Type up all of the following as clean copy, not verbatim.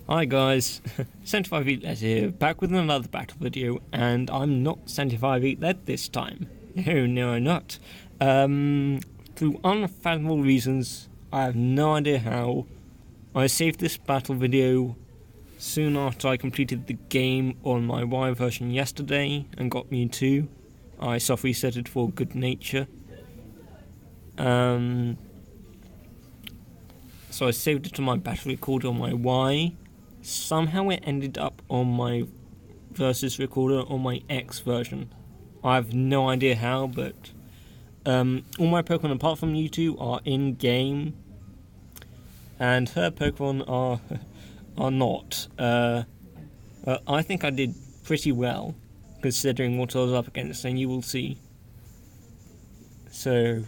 Hi guys, 75 Eat Led here, back with another battle video, and I'm not 75 Eat Led this time. No, I'm not. Through unfathomable reasons, I have no idea how, I saved this battle video soon after I completed the game on my Y version yesterday and got Mewtwo. I soft reset it for good nature. So I saved it to my battle recorder on my Y. Somehow it ended up on my versus recorder on my X version. I have no idea how, but all my Pokemon apart from Mewtwo are in game, and her Pokemon are not. I think I did pretty well considering what I was up against, and you will see. So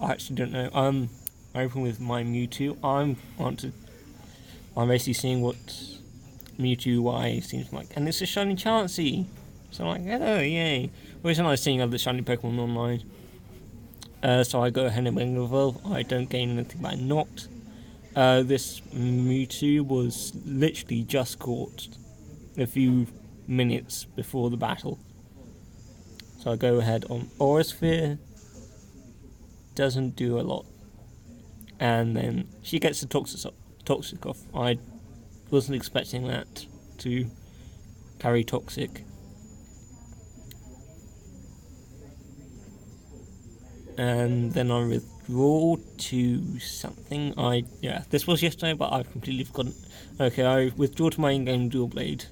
I actually don't know. I open with my Mewtwo. I'm basically seeing what Mewtwo Y seems like, and it's a shiny Chansey. So I'm like, oh yay! Well, it's nice seeing other shiny Pokemon online. So I go ahead and evolve. I don't gain anything by not. This Mewtwo was literally just caught a few minutes before the battle. So I go ahead on Aura Sphere. Doesn't do a lot. And then she gets the Toxic off. I wasn't expecting that to carry Toxic. And then I withdraw to something. This was yesterday, but I've completely forgotten. Okay, I withdraw to my in-game Dual Blade.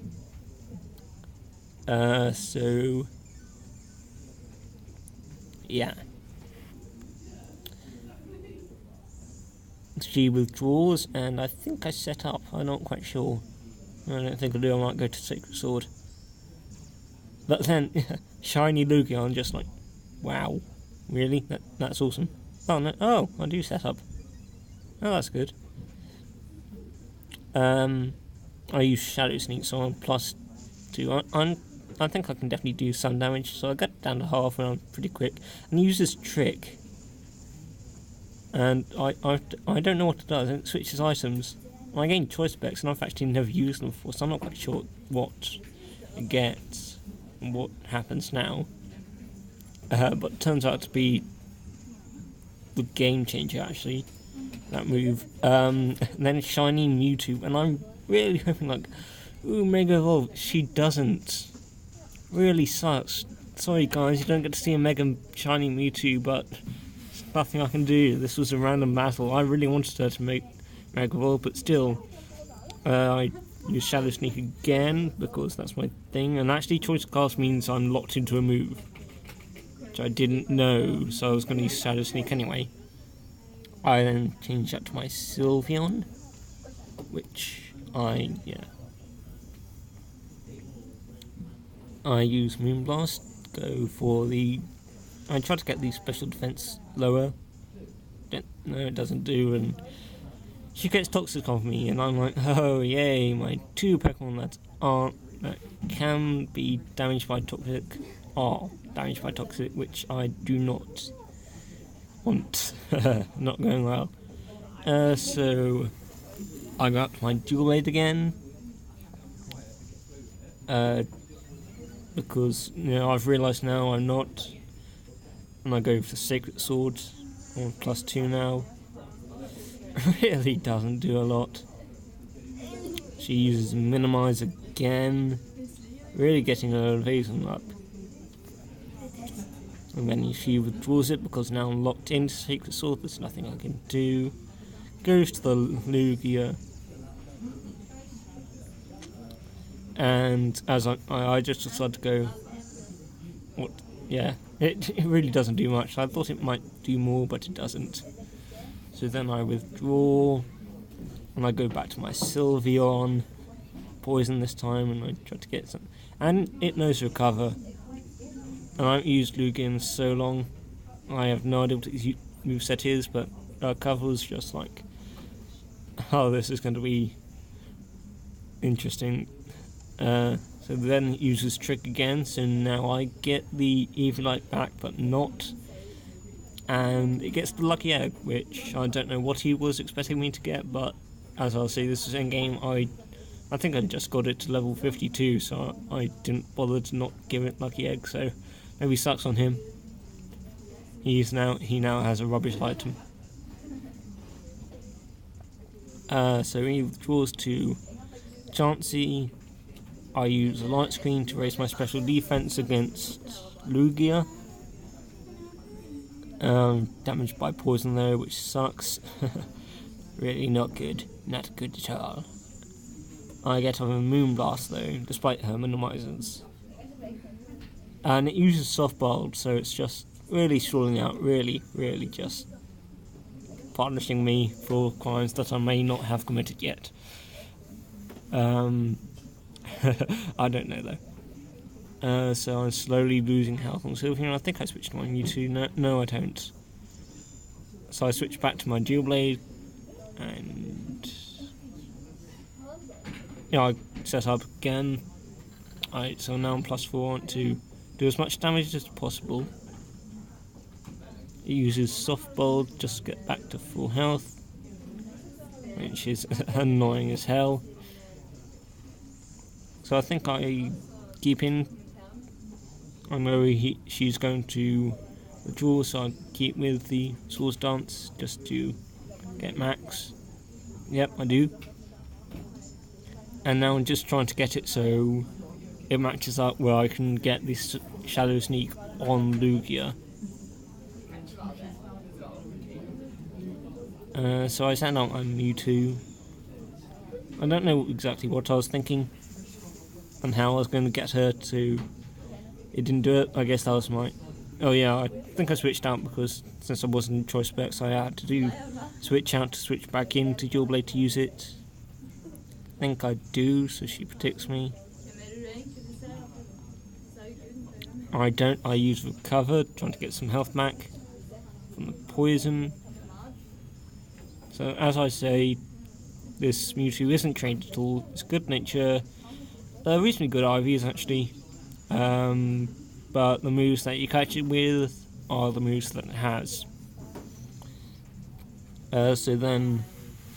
So yeah. She withdraws, and I think I set up. I'm not quite sure. I don't think I do. I might go to Sacred Sword. But then, shiny Lugia, I'm just like, wow, really? That's awesome. Oh no! Oh, I do set up. Oh, that's good. I use Shadow Sneak, so I'm +2. I think I can definitely do some damage. So I get down to half, and I'm pretty quick. And use this trick. And I don't know what it does, and it switches items. I gain choice specs, and I've actually never used them before, so I'm not quite sure what it gets and what happens now. But it turns out to be the game changer, actually, that move. Then shiny Mewtwo, and I'm really hoping, like, ooh, Mega Evolve. She doesn't. Really sucks. Sorry guys, you don't get to see a Mega shiny Mewtwo, but nothing I can do. This was a random battle. I really wanted her to make Mega Evolve, but still, I use Shadow Sneak again because that's my thing. And actually, Choice Cast means I'm locked into a move, which I didn't know, so I was going to use Shadow Sneak anyway. I then changed that to my Sylveon, which I use Moonblast. Go for the. I try to get the special defense lower. No, it doesn't do, and she gets Toxic off me, and I'm like, oh yay! My two Pokemon that can be damaged by Toxic are damaged by Toxic, which I do not want. Not going well. So I go up to my Dual Blade again. Because I've realised now I'm not. And I go for Sacred Sword, on +2 now. Really doesn't do a lot. She uses Minimize again, really getting her evasion up. And then she withdraws it because now I'm locked into Sacred Sword, there's nothing I can do. Goes to the Lugia. And as I just decided to go, it really doesn't do much. I thought it might do more, but it doesn't. So then I withdraw, and I go back to my Sylveon, poison this time, and I try to get some. And it knows Recover. And I haven't used Lugia in so long. I have no idea what its moveset is, but Recover was just like, oh, this is going to be interesting. So then it uses Trick again, so now I get the Eviolite back, but not. And it gets the Lucky Egg, which I don't know what he was expecting me to get, but as I'll say, this is in-game, I I think I just got it to level 52, so I didn't bother to not give it Lucky Egg, so maybe sucks on him. He now has a rubbish item. So he withdraws to Chansey. I use a light screen to raise my special defense against Lugia. Damaged by poison though, which sucks. Really not good. Not good at all. I get off a Moonblast though, despite her minimizers. And it uses Soft Boiled, so it's just really stalling out, really just punishing me for crimes that I may not have committed yet. I don't know though. So I'm slowly losing health on Sylveon. I think I switched to my Mewtwo. No, I don't. So I switched back to my Dual Blade, and yeah, I set up again. So now I'm +4. I want to do as much damage as possible. It uses Soft Boiled just to get back to full health, which is annoying as hell. So I think I keep in. I know she's going to withdraw, so I keep with the Swords Dance just to get max. Yep, I do. And now I'm just trying to get it so it matches up where I can get this Shadow Sneak on Lugia. So I sent out my Mewtwo. I don't know exactly what I was thinking and how I was going to get her to. It didn't do it. I guess that was my. Oh yeah, I think I switched out because since I wasn't in choice specs, I had to switch out to switch back into Dual Blade to use it. I think I do, so she protects me. I don't. I use Recover, trying to get some health back from the poison. So as I say, this Mewtwo isn't trained at all. It's good nature, reasonably good IVs actually, but the moves that you catch it with are the moves that it has. So then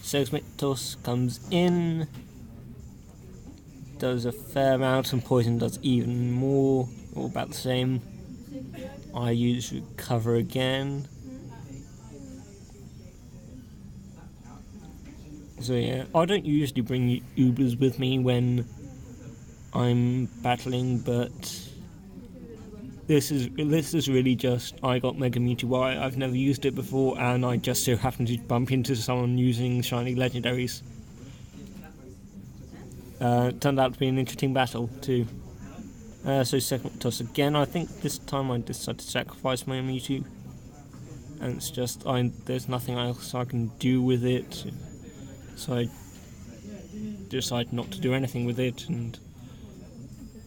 Segmentos comes in, does a fair amount, and Poison does even more, or about the same. I use Recover again. So yeah, I don't usually bring Ubers with me when I'm battling, but this is really just I got Mega Mewtwo Y. I've never used it before, and I just so happened to bump into someone using shiny legendaries. It turned out to be an interesting battle too. So second toss again. I think this time I decided to sacrifice my Mewtwo, and it's just there's nothing else I can do with it. So I decided not to do anything with it, and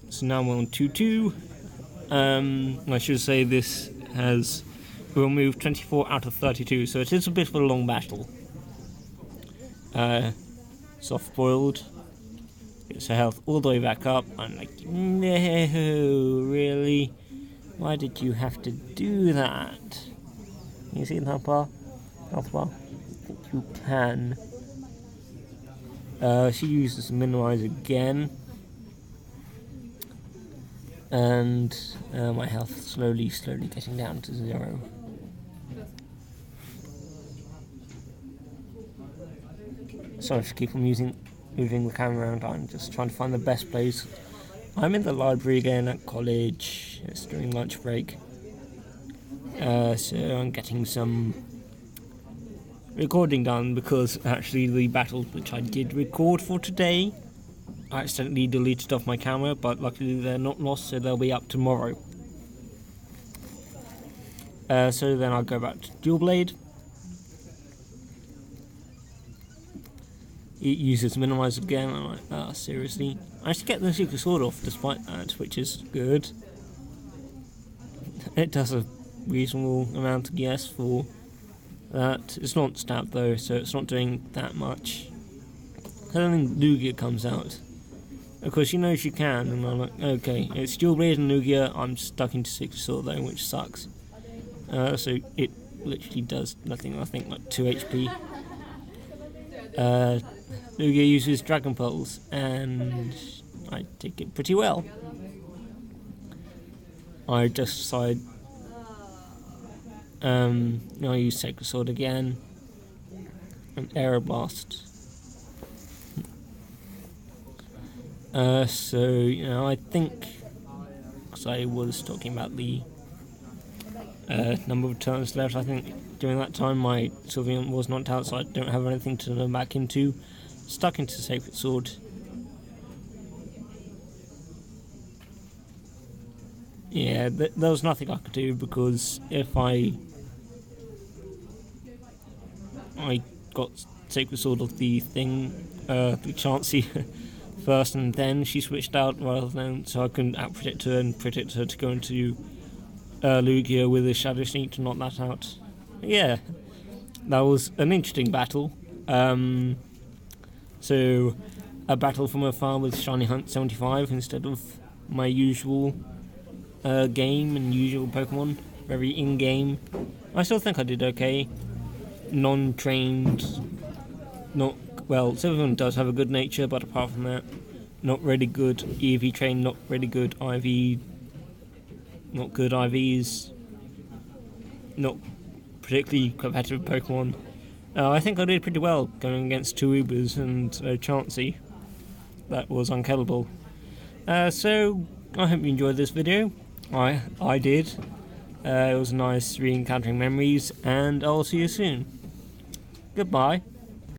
so now I'm on 2-2. I should say this will move 24 out of 32, so it is a bit of a long battle. Soft Boiled gets her health all the way back up. I'm like, no, really? Why did you have to do that? Can you see the health bar? I think you can. She uses Minimize again, and my health slowly getting down to 0. Sorry if I keep on moving the camera around. I'm just trying to find the best place. I'm in the library again at college. It's during lunch break, so I'm getting some recording done, because actually the battles which I did record for today, I accidentally deleted off my camera, but luckily they're not lost, so they'll be up tomorrow. So then I'll go back to Dual Blade. It uses Minimize again. I'm like, seriously? I should get the Secret Sword off despite that, which is good. It does a reasonable amount, I guess, for that. It's not stab though, so it's not doing that much. I don't think Lugia comes out. Of course, she knows she can, and I'm like, okay, it's Dual Blade and Lugia. I'm stuck into Secret Sword though, which sucks. So it literally does nothing, I think like 2 HP. Lugia uses Dragon Pulse, and I take it pretty well. I just decide I'll use Sacred Sword again and Aeroblast. So, I think, because I was talking about the number of turns left, I think during that time my Sylveon was knocked out, so I don't have anything to turn back into. Stuck into Sacred Sword. Yeah, there was nothing I could do, because if I got Sacred Sword of the thing, the Chansey first, and then she switched out rather than, so I couldn't out-predict her and predict her to go into Lugia with a Shadow Sneak to knock that out. Yeah, that was an interesting battle. So, a battle from afar with Shiny Hunt 75 instead of my usual game and usual Pokemon. Very in-game. I still think I did okay. Non-trained, not well. Sylveon does have a good nature, but apart from that, not really good. EV trained, not really good. IV, not good. IVs, not particularly competitive Pokemon. I think I did pretty well going against two Ubers and Chansey. That was unkillable. So I hope you enjoyed this video. I did. It was nice re-encountering memories, and I'll see you soon. Goodbye.